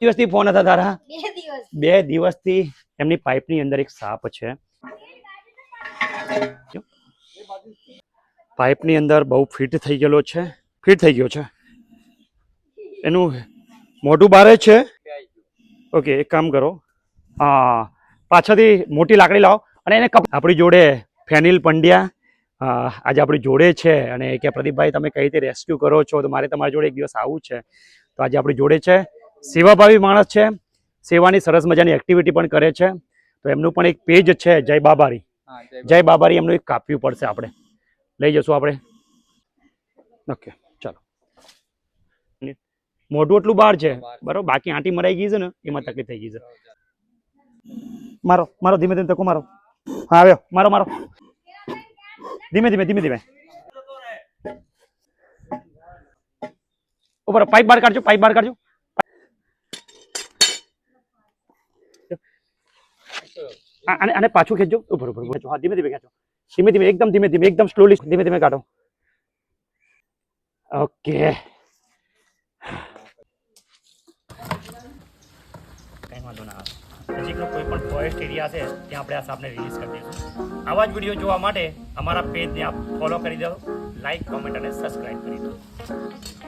દિવસથી ફોન હતા તારા? 2 દિવસથી એમની પાઇપની અંદર એક સાપ છે. પાઇપની અંદર બહુ ફિટ થઈ ગયો છે. એનું મોઢું બારે છે. ઓકે, એક કામ કરો, પાછળથી મોટી લાકડી લાવો અને એને આપણી જોડે ફેનિલ પંડ્યા આજે આપણી જોડે છે અને કે પ્રદીપભાઈ તમે કઈ રીતે રેસ્ક્યુ કરો છો, તો મારે તમારી જોડે એક દિવસ આવવું છે. તો આજે આપણી જોડે છે. સેવાભાવી માણસ છે, સેવાની સરસ મજાની એક્ટિવિટી પણ કરે છે. તો એમનું પણ એક પેજ છે, જય બાબારી. એમનું એક કાપ્યું પડશે, આપણે લઈ જશું આપણે. ઓકે ચાલો. મોઢું એટલું બહાર છે બરોબર, બાકી આંટી મરાઈ ગઈ છે ને એમાં તકલીફ થઈ ગઈ છે. મારો ધીમે ધીમે તકો મારો. હા આવ્યો, મારો ધીમે ધીમે ઉપર પાઇપ બહાર કાઢજો. અને પાછું ખેંચજો. ઉપર હા, ધીમે ધીમે ખેંચો. એકદમ ધીમે એકદમ સ્લોલી, ધીમે ધીમે કાઢો. ઓકે, કઈ વાંધો ના આવે. નજીકનો કોઈ પણ ફોરેસ્ટ એરિયા છે ત્યાં આપણે આ સાપને રિલીઝ કરી દઈશું. આવા જ વિડીયો જોવા માટે અમારા પેજને આપ ફોલો કરી દો, લાઈક, કોમેન્ટ અને સબસ્ક્રાઈબ કરી દો.